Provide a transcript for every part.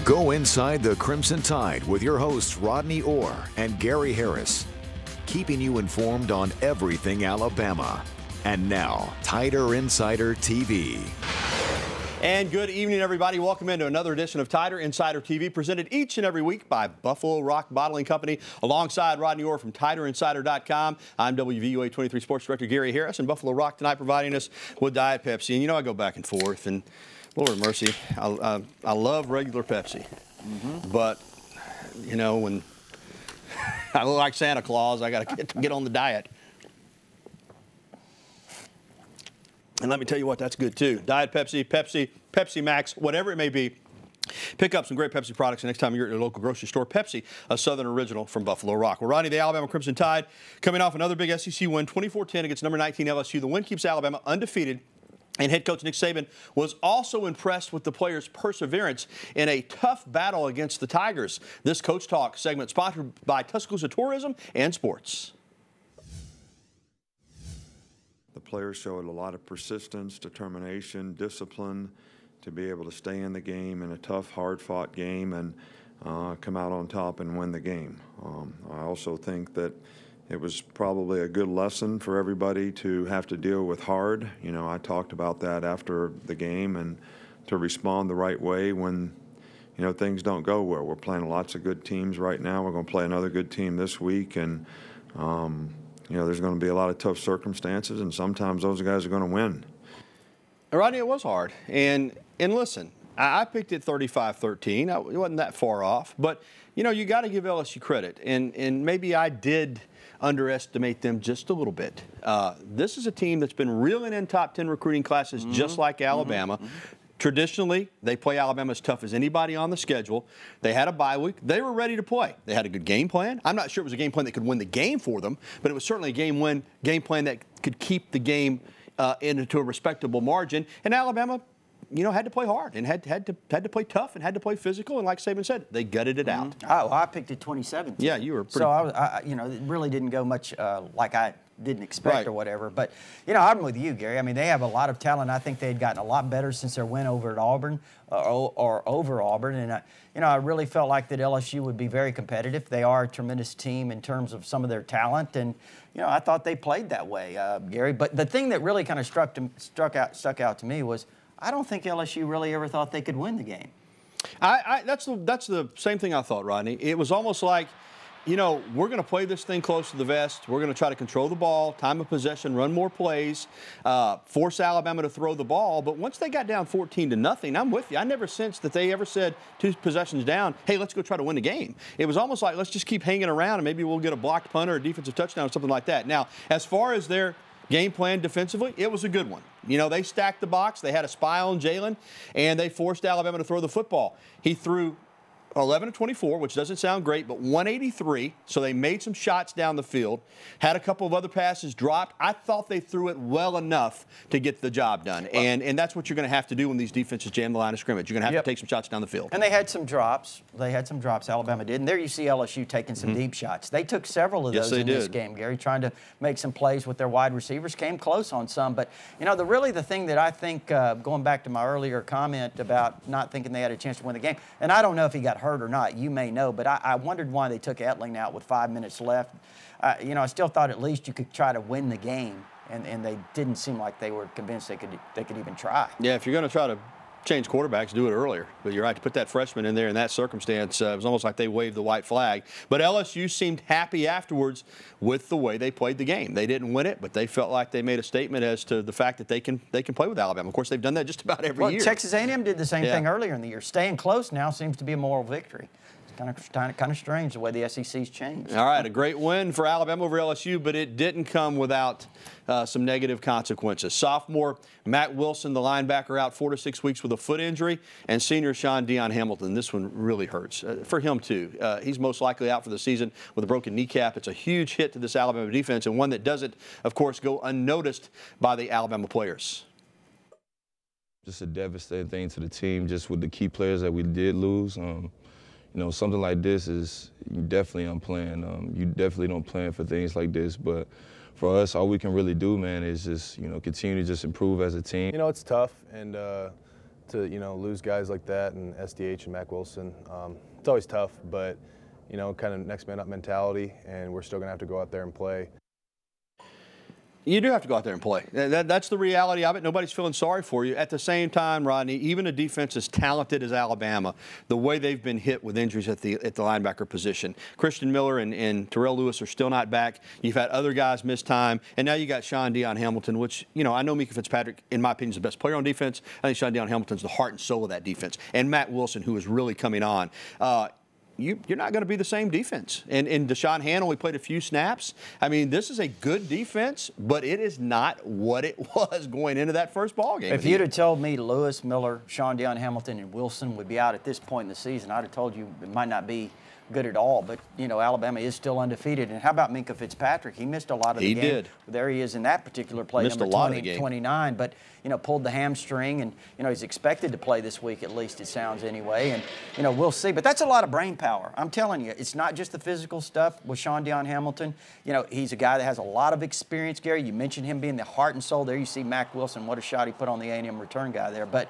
Go inside the Crimson Tide with your hosts Rodney Orr and Gary Harris, keeping you informed on everything Alabama. And now, Tider Insider TV. And good evening, everybody. Welcome into another edition of Tider Insider TV, presented each and every week by Buffalo Rock Bottling Company, alongside Rodney Orr from TiderInsider.com. I'm WVUA 23 Sports Director Gary Harris, and Buffalo Rock tonight providing us with Diet Pepsi. And you know, I go back and forth, and Lord mercy, I love regular Pepsi. But, you know, when I look like Santa Claus, I got to get on the diet. And let me tell you what, that's good too. Diet Pepsi, Pepsi Max, whatever it may be. Pick up some great Pepsi products the next time you're at your local grocery store. Pepsi, a Southern original from Buffalo Rock. Well, Rodney, the Alabama Crimson Tide coming off another big SEC win, 24-10 against number 19 LSU. The win keeps Alabama undefeated. And head coach Nick Saban was also impressed with the players' perseverance in a tough battle against the Tigers. This Coach Talk segment sponsored by Tuscaloosa Tourism and Sports. The players showed a lot of persistence, determination, discipline to be able to stay in the game in a tough, hard-fought game and come out on top and win the game. I also think that it was probably a good lesson for everybody to have to deal with hard. You know, I talked about that after the game, and to respond the right way when, you know, things don't go well. We're playing lots of good teams right now. We're going to play another good team this week, and you know, there's going to be a lot of tough circumstances, and sometimes those guys are going to win. Rodney, it was hard. And listen, I picked it 35-13. It wasn't that far off. But, you know, you got to give LSU credit. And maybe I did underestimate them just a little bit. This is a team that's been reeling in top 10 recruiting classes just like Alabama. Traditionally, they play Alabama as tough as anybody on the schedule. They had a bye week. They were ready to play. They had a good game plan. I'm not sure it was a game plan that could win the game for them, but it was certainly a game plan that could keep the game into a respectable margin. And Alabama, you know, had to play hard and had to play tough and had to play physical. And like Saban said, they gutted it out. Oh, I picked it 27. Yeah, you were pretty. So I you know, it really didn't go much like I didn't expect or whatever. But, you know, I'm with you, Gary. I mean, they have a lot of talent. I think they had gotten a lot better since their win over at Auburn or over Auburn. And, you know, I really felt like that LSU would be very competitive. They are a tremendous team in terms of some of their talent. And, you know, I thought they played that way, Gary. But the thing that really kind of stuck out to me was I don't think LSU really ever thought they could win the game. That's the same thing I thought, Rodney. It was almost like, you know, we're going to play this thing close to the vest. We're going to try to control the ball, time of possession, run more plays, force Alabama to throw the ball. But once they got down 14-0, I'm with you. I never sensed that they ever said 2 possessions down, hey, let's go try to win the game. It was almost like, let's just keep hanging around and maybe we'll get a blocked punt or a defensive touchdown or something like that. Now, as far as their game plan defensively, it was a good one. You know, they stacked the box. They had a spy on Jalen, and they forced Alabama to throw the football. He threw 11-24, which doesn't sound great, but 183, so they made some shots down the field, had a couple of other passes dropped. I thought they threw it well enough to get the job done, and that's what you're going to have to do when these defenses jam the line of scrimmage. You're going to have to take some shots down the field. And they had some drops. Alabama did. And there you see LSU taking some deep shots. They took several of those in this game, Gary, trying to make some plays with their wide receivers. Came close on some. But, you know, the thing that I think, going back to my earlier comment about not thinking they had a chance to win the game, and I don't know if he got hurt or not, you may know, but I wondered why they took Etling out with 5 minutes left. You know, I still thought at least you could try to win the game, and they didn't seem like they were convinced they could even try. Yeah, if you're going to try to change quarterbacks, do it earlier. But you're right, to put that freshman in there in that circumstance, it was almost like they waved the white flag. But LSU seemed happy afterwards with the way they played the game. They didn't win it, but they felt like they made a statement as to the fact that they can play with Alabama. Of course, they've done that just about every year. Texas A&M did the same thing earlier in the year. Staying close now seems to be a moral victory. Kind of strange the way the SEC's changed. All right, a great win for Alabama over LSU, but it didn't come without some negative consequences. Sophomore Matt Wilson, the linebacker, out 4 to 6 weeks with a foot injury, and senior Sean Dion Hamilton. This one really hurts for him too. He's most likely out for the season with a broken kneecap. It's a huge hit to this Alabama defense, and one that doesn't, of course, go unnoticed by the Alabama players. Just a devastating thing to the team, just with the key players that we did lose. You know, something like this is definitely unplanned. You definitely don't plan for things like this, but for us, all we can really do, man, is just, you know, continue to just improve as a team. You know, it's tough, and to, lose guys like that and SDH and Mac Wilson. It's always tough, but, kind of next man up mentality, and we're still going to have to go out there and play. You do have to go out there and play. That's the reality of it. Nobody's feeling sorry for you. At the same time, Rodney, even a defense as talented as Alabama, the way they've been hit with injuries at the linebacker position. Christian Miller and Terrell Lewis are still not back. You've had other guys miss time, and now you got Sean Dion Hamilton, which, I know Mika Fitzpatrick, in my opinion, is the best player on defense. I think Sean Dion Hamilton's the heart and soul of that defense. And Matt Wilson, who is really coming on. You're not going to be the same defense. And Deshaun Han only played a few snaps. I mean, this is a good defense, but it is not what it was going into that first ball game. If you'd have told me Lewis, Miller, Sean Dion Hamilton, and Wilson would be out at this point in the season, I'd have told you it might not be good at all. But, Alabama is still undefeated. And how about Minka Fitzpatrick? He missed a lot of the game. He did. There he is in that particular play, missed number a lot of the game. 29. But, pulled the hamstring. And, he's expected to play this week, at least it sounds anyway. And, we'll see. But that's a lot of brain power. I'm telling you, it's not just the physical stuff with Sean Dion Hamilton. He's a guy that has a lot of experience, Gary. You mentioned him being the heart and soul. There you see Mac Wilson. What a shot he put on the A&M return guy there. But,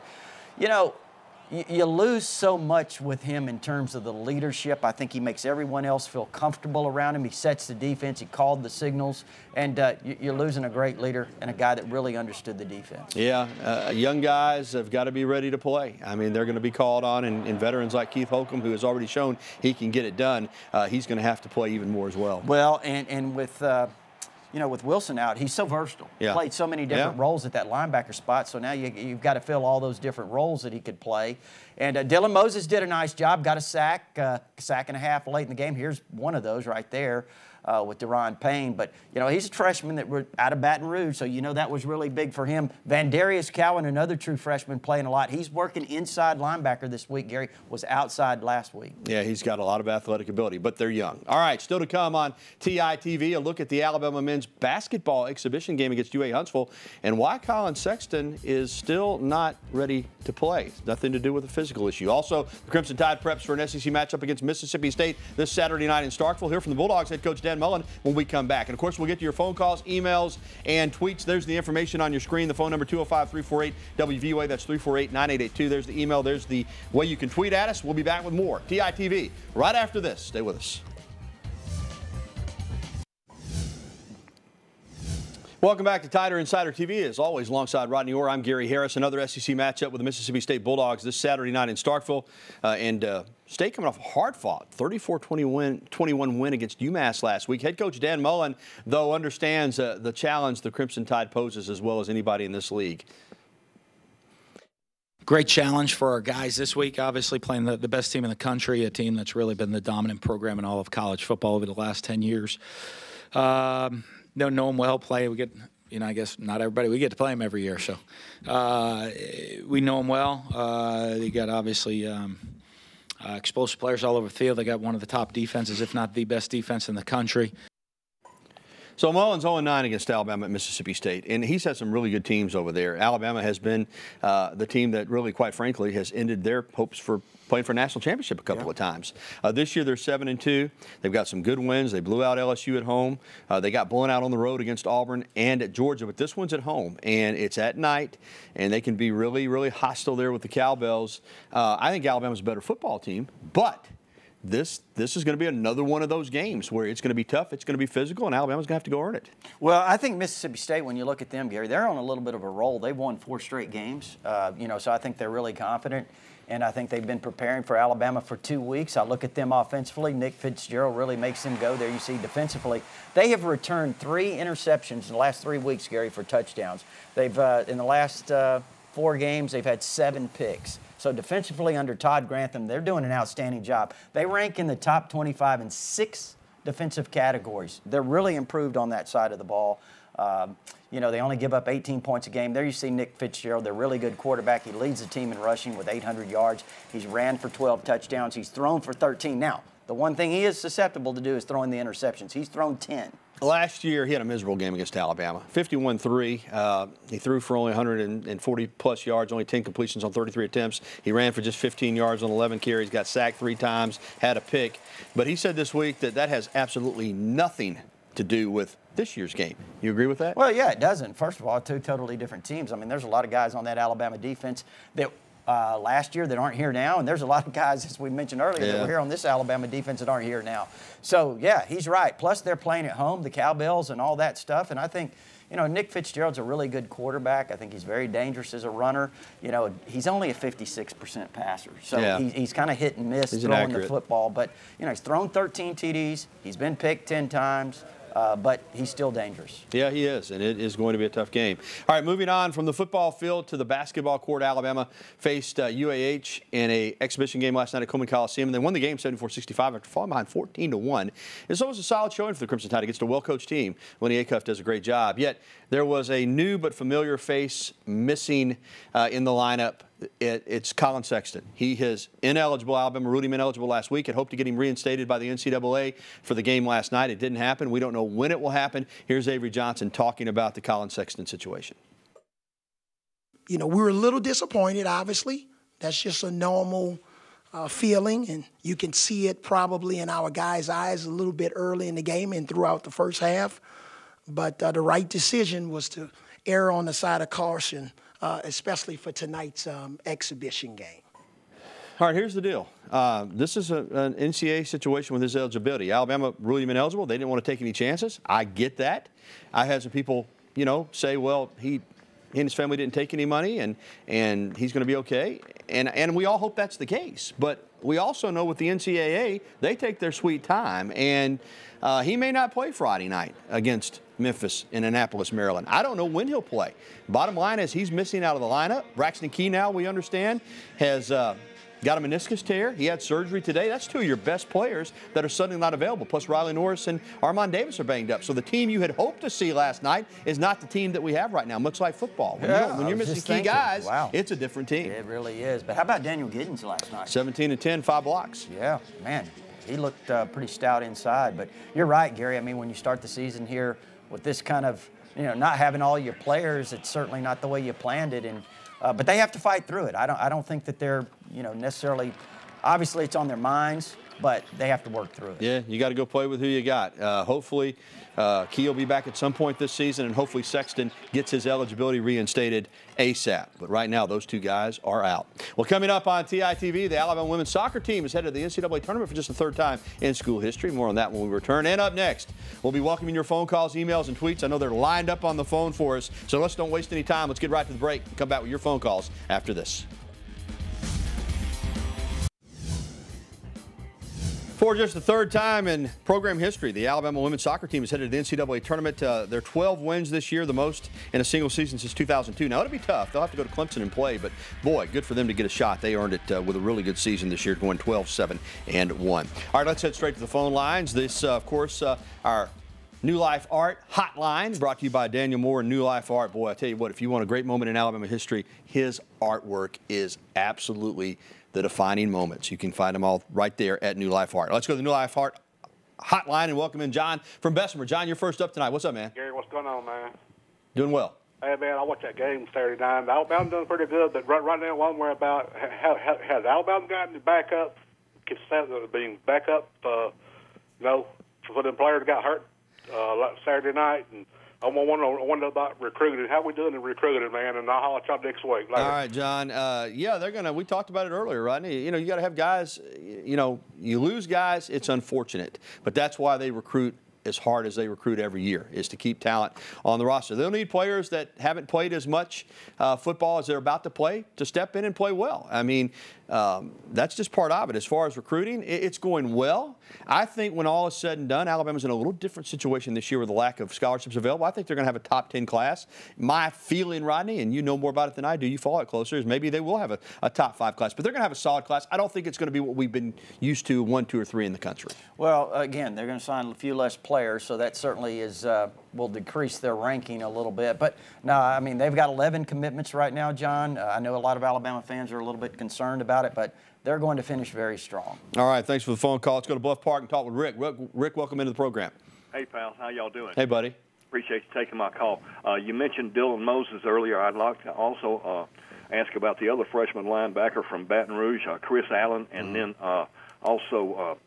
you lose so much with him in terms of the leadership. I think he makes everyone else feel comfortable around him. He sets the defense. He called the signals. And you're losing a great leader and a guy that really understood the defense. Yeah, young guys have got to be ready to play. I mean, they're going to be called on, and veterans like Keith Holcomb, who has already shown he can get it done, he's going to have to play even more as well. Well, and with with Wilson out, he's so versatile. Yeah. Played so many different roles at that linebacker spot, so now you've got to fill all those different roles that he could play. And Dylan Moses did a nice job, got a sack and a half late in the game. Here's one of those right there with Deron Payne. But, he's a freshman that we're out of Baton Rouge, so that was really big for him. Vandarius Cowan, another true freshman, playing a lot. He's working inside linebacker this week. Gary was outside last week. Yeah, he's got a lot of athletic ability, but they're young. All right, still to come on TITV, a look at the Alabama men's basketball exhibition game against UA Huntsville and why Colin Sexton is still not ready to play. Nothing to do with a physical issue. Also, the Crimson Tide preps for an SEC matchup against Mississippi State this Saturday night in Starkville. Hear from the Bulldogs head coach Dan Mullen when we come back. And, of course, we'll get to your phone calls, emails, and tweets. There's the information on your screen. The phone number, 205-348-WVUA. That's 348-9882. There's the email. There's the way you can tweet at us. We'll be back with more TITV right after this. Stay with us. Welcome back to Tider Insider TV. As always, alongside Rodney Orr, I'm Gary Harris. Another SEC matchup with the Mississippi State Bulldogs this Saturday night in Starkville. State coming off a hard-fought 34-21 win against UMass last week. Head coach Dan Mullen, though, understands the challenge the Crimson Tide poses as well as anybody in this league. Great challenge for our guys this week, obviously playing the best team in the country, a team that's really been the dominant program in all of college football over the last 10 years. Don't know them well, play. We get, I guess not everybody, we get to play them every year. So we know them well. They got obviously explosive players all over the field. They got one of the top defenses, if not the best defense in the country. So Mullen's 0-9 against Alabama at Mississippi State, and he's had some really good teams over there. Alabama has been the team that really, quite frankly, has ended their hopes for playing for a national championship a couple of times. This year they're 7-2. They've got some good wins. They blew out LSU at home. They got blown out on the road against Auburn and at Georgia, but this one's at home, and it's at night, and they can be really, really hostile there with the Cowbells. I think Alabama's a better football team, but this is going to be another one of those games where it's going to be tough, it's going to be physical, and Alabama's going to have to go earn it. Well, I think Mississippi State, when you look at them, Gary, they're on a little bit of a roll. They've won 4 straight games, so I think they're really confident, and I think they've been preparing for Alabama for 2 weeks. I look at them offensively. Nick Fitzgerald really makes them go. There you see defensively. They have returned 3 interceptions in the last 3 weeks, Gary, for touchdowns. They've, in the last 4 games, they've had 7 picks. So defensively under Todd Grantham, they're doing an outstanding job. They rank in the top 25 in 6 defensive categories. They're really improved on that side of the ball. They only give up 18 points a game. There you see Nick Fitzgerald, their really good quarterback. He leads the team in rushing with 800 yards. He's ran for 12 touchdowns. He's thrown for 13. Now, the one thing he is susceptible to do is throwing the interceptions. He's thrown 10. Last year, he had a miserable game against Alabama. 51-3. He threw for only 140-plus yards, only 10 completions on 33 attempts. He ran for just 15 yards on 11 carries, got sacked 3 times, had a pick. But he said this week that has absolutely nothing to do with this year's game. You agree with that? Well, yeah, it doesn't. First of all, 2 totally different teams. I mean, there's a lot of guys on that Alabama defense that last year that aren't here now, and there's a lot of guys, as we mentioned earlier, that were here on this Alabama defense that aren't here now. So, yeah, he's right. Plus, they're playing at home, the Cowbells and all that stuff, and I think, you know, Nick Fitzgerald's a really good quarterback. I think he's very dangerous as a runner. You know, he's only a 56% passer, so he's kind of hit and miss throwing the football. But, you know, he's thrown 13 TDs. He's been picked 10 times. But he's still dangerous. Yeah, he is, and it is going to be a tough game. All right, moving on from the football field to the basketball court. Alabama faced UAH in an exhibition game last night at Coleman Coliseum, and they won the game 74-65 after falling behind 14-1. It's almost a solid showing for the Crimson Tide against a well-coached team. Lenny Acuff does a great job. Yet there was a new but familiar face missing in the lineup. It's Colin Sexton. He is ineligible. Alabama ruled him ineligible last week. Had hoped to get him reinstated by the NCAA for the game last night. It didn't happen. We don't know when it will happen. Here's Avery Johnson talking about the Colin Sexton situation. You know, we were a little disappointed, obviously. That's just a normal feeling, and you can see it probably in our guys' eyes a little bit early in the game and throughout the first half. But the right decision was to err on the side of caution, especially for tonight's exhibition game. All right, here's the deal. This is an NCAA situation with his eligibility. Alabama ruled him ineligible. They didn't want to take any chances. I get that. I had some people, you know, say, well, he and his family didn't take any money, and he's going to be okay. And we all hope that's the case. But we also know with the NCAA, they take their sweet time. And he may not play Friday night against Memphis in Annapolis, Maryland. I don't know when he'll play. Bottom line is he's missing out of the lineup. Braxton Key now, we understand, has got a meniscus tear. He had surgery today. That's two of your best players that are suddenly not available. Plus Riley Norris and Armand Davis are banged up. So the team you had hoped to see last night is not the team that we have right now, much like football. When you're missing key guys, it's a different team. It really is. But how about Daniel Giddens last night? 17-10, 5 blocks. Yeah, man. He looked pretty stout inside. But you're right, Gary. I mean, when you start the season here with this kind of, you know, not having all your players, it's certainly not the way you planned it. And but they have to fight through it. I don't think that they're, you know, necessarily. Obviously, it's on their minds, but they have to work through it. Yeah, you got to go play with who you got. Hopefully, Key will be back at some point this season, and hopefully Sexton gets his eligibility reinstated ASAP. But right now, those two guys are out. Well, coming up on TITV, the Alabama women's soccer team is headed to the NCAA tournament for just the third time in school history. More on that when we return. And up next, we'll be welcoming your phone calls, emails, and tweets. I know they're lined up on the phone for us, so let's don't waste any time. Let's get right to the break and come back with your phone calls after this. For just the third time in program history, the Alabama women's soccer team is headed to the NCAA tournament. They're 12 wins this year, the most in a single season since 2002. Now, it'll be tough. They'll have to go to Clemson and play, but boy, good for them to get a shot. They earned it with a really good season this year, going 12-7-1. All right, let's head straight to the phone lines. This, of course, our New Life Art Hotline, brought to you by Daniel Moore and New Life Art. Boy, I tell you what, if you want a great moment in Alabama history, his artwork is absolutely the defining moments. You can find them all right there at New Life Art. Let's go to the New Life Art Hotline and welcome in John from Bessemer. John, you're first up tonight. What's up, man? Gary, what's going on, man? Doing well. Hey, man, I watched that game Saturday night. Alabama doing pretty good, but right now, one worry about has Alabama gotten the backup, being backup, you know, for the players that got hurt Saturday night, and I wonder about recruiting. How we doing in recruiting, man? And I'll holler at y'all next week. Later. All right, John. Yeah, they're going to – we talked about it earlier, Rodney. You know, you got to have guys – you know, you lose guys, it's unfortunate. But that's why they recruit as hard as they recruit every year, is to keep talent on the roster. They'll need players that haven't played as much football as they're about to play to step in and play well. I mean, that's just part of it. As far as recruiting, it's going well. I think when all is said and done, Alabama's in a little different situation this year with the lack of scholarships available. I think they're going to have a top 10 class. My feeling, Rodney, and you know more about it than I do, you follow it closer, is maybe they will have a top 5 class. But they're going to have a solid class. I don't think it's going to be what we've been used to 1, 2, or 3 in the country. Well, again, they're going to sign a few less players, so that certainly is will decrease their ranking a little bit. But, no, I mean, they've got 11 commitments right now, John. I know a lot of Alabama fans are a little bit concerned about it, but they're going to finish very strong. All right, thanks for the phone call. Let's go to Bluff Park and talk with Rick. Rick, welcome into the program. Hey, pal. How y'all doing? Hey, buddy. Appreciate you taking my call. You mentioned Dylan Moses earlier. I'd like to also ask about the other freshman linebacker from Baton Rouge, Chris Allen, and then also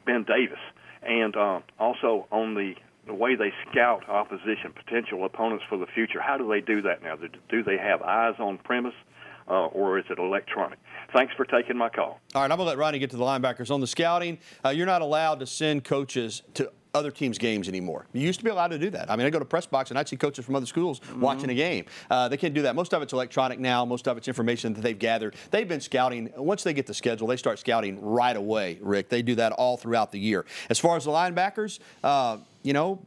Ben Davis. And also on the way they scout opposition, potential opponents for the future, how do they do that now? Do they have eyes on premise? or is it electronic? Thanks for taking my call. All right, I'm going to let Rodney get to the linebackers. On the scouting, you're not allowed to send coaches to other teams' games anymore. You used to be allowed to do that. I mean, I go to press box and I'd see coaches from other schools watching a game. They can't do that. Most of it's electronic now. Most of it's information that they've gathered. They've been scouting. Once they get the schedule, they start scouting right away, Rick. They do that all throughout the year. As far as the linebackers, you know,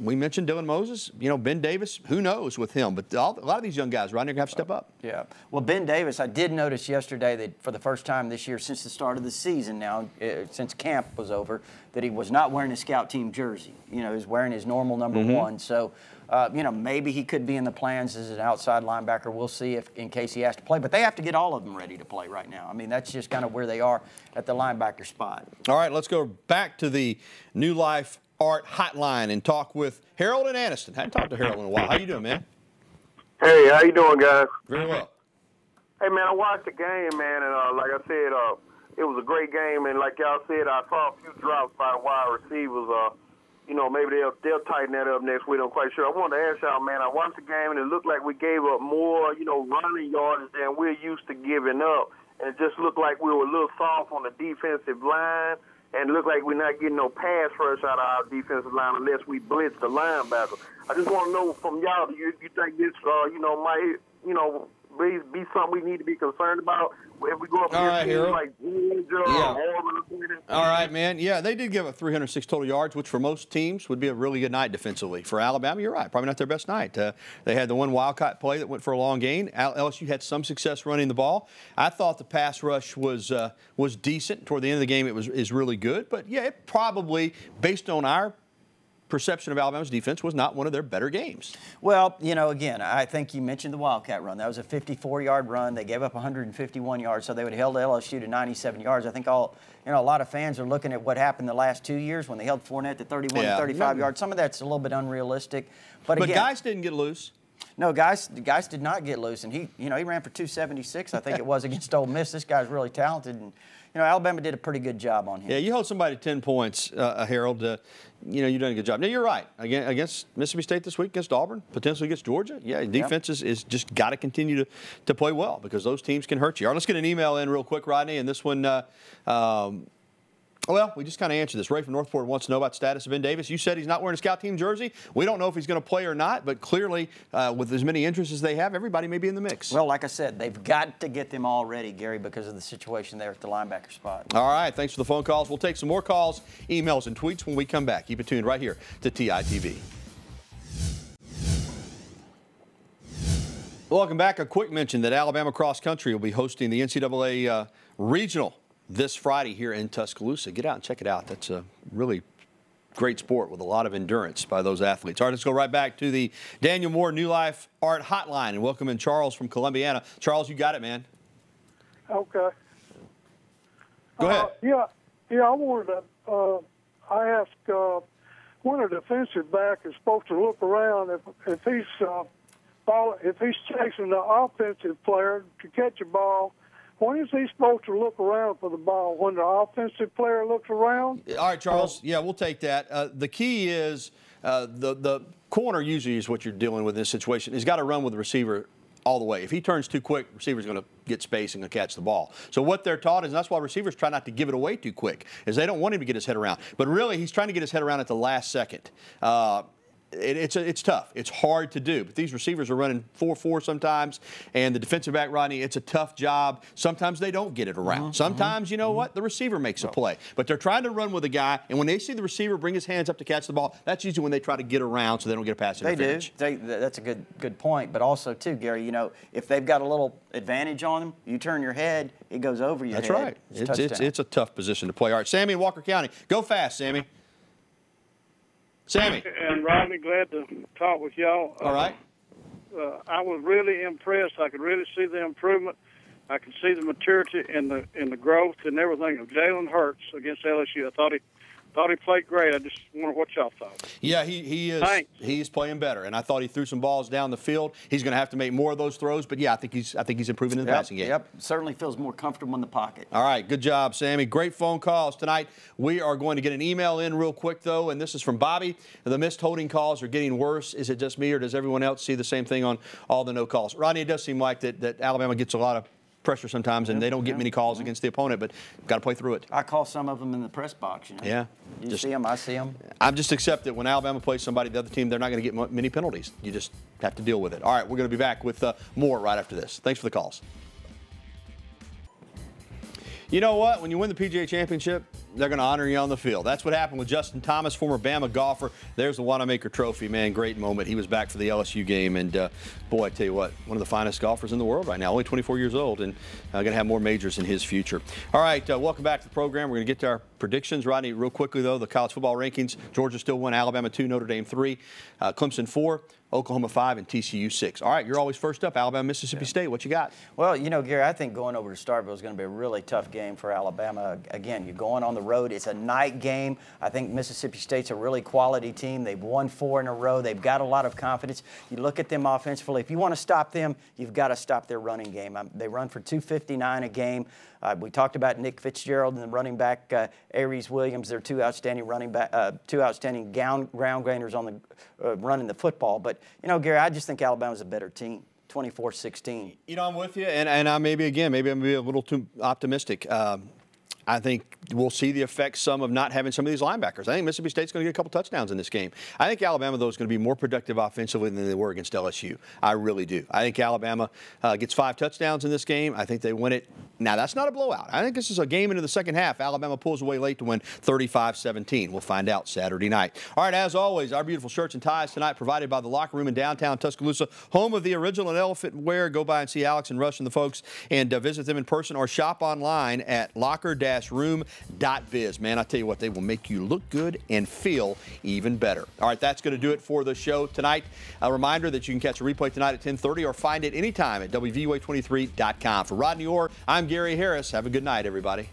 we mentioned Dylan Moses, you know, Ben Davis, who knows with him. But a lot of these young guys, Rodney, are going to have to step up. Yeah. Well, Ben Davis, I did notice yesterday that for the first time this year since the start of the season now, since camp was over, that he was not wearing a scout team jersey. You know, he's wearing his normal number 1. So, you know, maybe he could be in the plans as an outside linebacker. We'll see if in case he has to play. But they have to get all of them ready to play right now. I mean, that's just kind of where they are at the linebacker spot. All right, let's go back to the New Life Art Hotline and talk with Harold and Anniston. Hadn't talked to Harold in a while. How you doing, man? Hey, how you doing, guys? Very well. Hey, man, I watched the game, man, and like I said, it was a great game. And like y'all said, I saw a few drops by wide receivers. You know, maybe they'll tighten that up next week. I'm quite sure. I wanted to ask y'all, man, I watched the game, and it looked like we gave up more, you know, running yards than we're used to giving up. And it just looked like we were a little soft on the defensive line. And it looked like we're not getting no pass rush out of our defensive line unless we blitz the linebacker. I just want to know from y'all, do you think this, you know, might, you know, be something we need to be concerned about if we go up against teams like Georgia or Auburn? All right, man. Yeah, they did give up 306 total yards, which for most teams would be a really good night defensively. For Alabama, you're right, probably not their best night. They had the one Wildcat play that went for a long gain. LSU had some success running the ball. I thought the pass rush was decent. Toward the end of the game, it is really good. But, yeah, it probably, based on our perception of Alabama's defense, was not one of their better games. Well, you know, again, I think you mentioned the Wildcat run. That was a 54-yard run. They gave up 151 yards, so they would have held LSU to 97 yards. I think a lot of fans are looking at what happened the last 2 years when they held Fournette to 31 to 35 yards. Some of that's a little bit unrealistic. But again, guys didn't get loose. No, guys did not get loose, and he ran for 276, I think it was, against Ole Miss. This guy's really talented, and you know, Alabama did a pretty good job on him. Yeah, you hold somebody to 10 points, Harold. You know, you're doing a good job. Now, you're right. Against Mississippi State this week, against Auburn, potentially against Georgia. Yeah, defense is just got to continue to play well because those teams can hurt you. All right, let's get an email in real quick, Rodney. And this one, well, we just kind of answered this. Ray from Northport wants to know about the status of Ben Davis. You said he's not wearing a scout team jersey. We don't know if he's going to play or not, but clearly, with as many injuries as they have, everybody may be in the mix. Well, like I said, they've got to get them all ready, Gary, because of the situation there at the linebacker spot. All right, thanks for the phone calls. We'll take some more calls, emails, and tweets when we come back. Keep it tuned right here to TITV. Welcome back. A quick mention that Alabama Cross Country will be hosting the NCAA Regional this Friday here in Tuscaloosa. Get out and check it out. That's a really great sport with a lot of endurance by those athletes. All right, let's go right back to the Daniel Moore New Life Art Hotline and welcome in Charles from Columbiana. Charles, you got it, man. Okay. Go ahead. I wanted to I asked when a defensive back is supposed to look around if he's chasing the offensive player to catch a ball. When is he supposed to look around for the ball? When the offensive player looks around? All right, Charles. Yeah, we'll take that. The key is the corner usually is what you're dealing with in this situation. He's got to run with the receiver all the way. If he turns too quick, the receiver's going to get space and catch the ball. So what they're taught is, and that's why receivers try not to give it away too quick, is they don't want him to get his head around. But really, he's trying to get his head around at the last second. It's tough. It's hard to do. But these receivers are running 4-4 sometimes, and the defensive back, Rodney, it's a tough job. Sometimes they don't get it around. Sometimes, you know what, the receiver makes a play. But they're trying to run with a guy, and when they see the receiver bring his hands up to catch the ball, that's usually when they try to get around so they don't get a pass interference. They do. That's a good point. But also, too, Gary, you know, if they've got a little advantage on them, you turn your head, it goes over your head. That's right. It's a tough position to play. All right, Sammy in Walker County. Go fast, Sammy. Sammy. And Rodney, glad to talk with y'all. All right. I was really impressed. I could really see the improvement. I could see the maturity and the growth and everything of Jalen Hurts against LSU. I thought he Thought he played great. I just wonder what y'all thought. Yeah, he is. Thanks. He's playing better, and I thought he threw some balls down the field. He's going to have to make more of those throws, but yeah, I think he's improving in the passing game. Yep, certainly feels more comfortable in the pocket. All right, good job, Sammy. Great phone calls tonight. We are going to get an email in real quick though, and this is from Bobby. The missed holding calls are getting worse. Is it just me, or does everyone else see the same thing on all the no calls? Rodney, it does seem like that Alabama gets a lot of pressure sometimes, and they don't get many calls against the opponent, but got to play through it. I call some of them in the press box. You know? Yeah. You see them, I see them. I'm just accept that when Alabama plays somebody, the other team, they're not going to get many penalties. You just have to deal with it. All right, we're going to be back with more right after this. Thanks for the calls. You know what? When you win the PGA Championship, they're going to honor you on the field. That's what happened with Justin Thomas, former Bama golfer. There's the Wanamaker Trophy, man. Great moment. He was back for the LSU game, and boy, I tell you what, one of the finest golfers in the world right now. Only 24 years old, and going to have more majors in his future. All right, welcome back to the program. We're going to get to our predictions. Rodney, real quickly, though, the college football rankings. Georgia still 1, Alabama 2, Notre Dame 3, Clemson 4, Oklahoma 5, and TCU 6. All right, you're always first up. Alabama, Mississippi State. What you got? Well, you know, Gary, I think going over to Starkville is going to be a really tough game for Alabama. Again, you're going on the road. It's a night game. I think Mississippi State's a really quality team. They've won 4 in a row. They've got a lot of confidence. You look at them offensively. If you want to stop them, you've got to stop their running game. They run for 259 a game. We talked about Nick Fitzgerald and the running back Aries Williams. They're two outstanding ground gainers on the running the football. But you know, Gary, I just think Alabama's a better team. 24-16. You know, I'm with you, and I maybe I'm going to be a little too optimistic. I think we'll see the effects some of not having some of these linebackers. I think Mississippi State's going to get a couple touchdowns in this game. I think Alabama, though, is going to be more productive offensively than they were against LSU. I really do. I think Alabama gets 5 touchdowns in this game. I think they win it. Now, that's not a blowout. I think this is a game into the second half. Alabama pulls away late to win 35-17. We'll find out Saturday night. All right, as always, our beautiful shirts and ties tonight provided by the Locker Room in downtown Tuscaloosa, home of the original and elephant wear. Go by and see Alex and Rush and the folks and visit them in person or shop online at locker-room.biz. Man, I tell you what, they will make you look good and feel even better. All right, that's going to do it for the show tonight. A reminder that you can catch a replay tonight at 10:30 or find it anytime at WVUA23.com. For Rodney Orr, I'm Gary Harris. Have a good night, everybody.